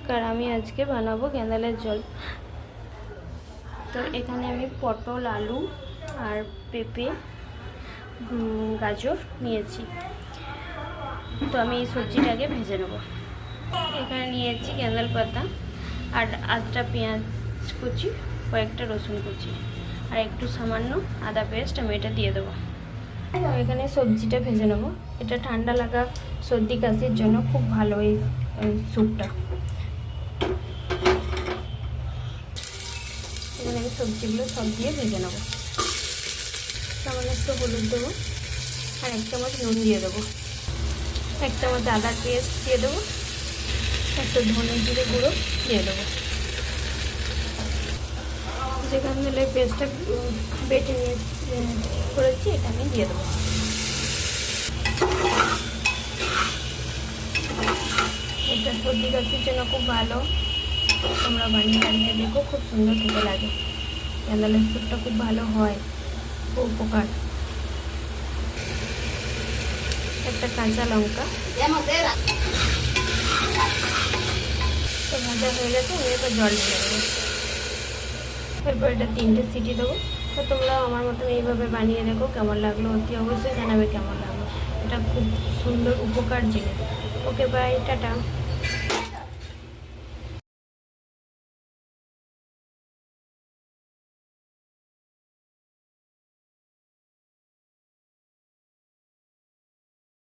নমস্কার, আমি আজকে বানাবো গেঁদালের জল। তো এখানে আমি পটল, আলু আর পেঁপে, গাজর নিয়েছি। তো আমি এই সবজিটাকে ভেজে নেব। এখানে নিয়েছি গেঁদাল পাতা আর আধটা পেঁয়াজ কুচি, কয়েকটা রসুন কুচি আর একটু সামান্য আদা পেস্ট। আমি এটা দিয়ে দেবো। এখানে সবজিটা ভেজে নেব। এটা ঠান্ডা লাগা সর্দি কাশির জন্য খুব ভালো এই স্যুপটা। এখানে আমি সবজিগুলো সব দিয়ে ভেজে নেব। সামান্য একটু হলুদ দেবো আর 1 চামচ নুন দিয়ে দেবো, 1 চামচ আদার পেস্ট দিয়ে দেবো, একটু ধনে জিরে গুঁড়ো দিয়ে দেবো। যেখান থেকে পেস্টটা বেটে নিয়ে করেছি এটা আমি দিয়ে দেবো। এটা সর্দি কাশির জন্য খুব ভালো, তোমরা বানিয়ে দেখো, খুব সুন্দর খেতে লাগে। গেঁদালের স্যুপটা খুব ভালো হয়, খুব উপকার। একটা কাঁচা লঙ্কা তো ভাজা হয়ে গেছে। আমি এবার জল ঢেলে দেবো। এরপর এটা 3টে সিটি দেবো। তো তোমরা আমার মতন এইভাবে বানিয়ে দেখো, কেমন লাগলো অতি অবশ্যই জানাবে কেমন লাগলো। এটা খুব সুন্দর উপকার জিনিস। ওকে, বাই, টাটা।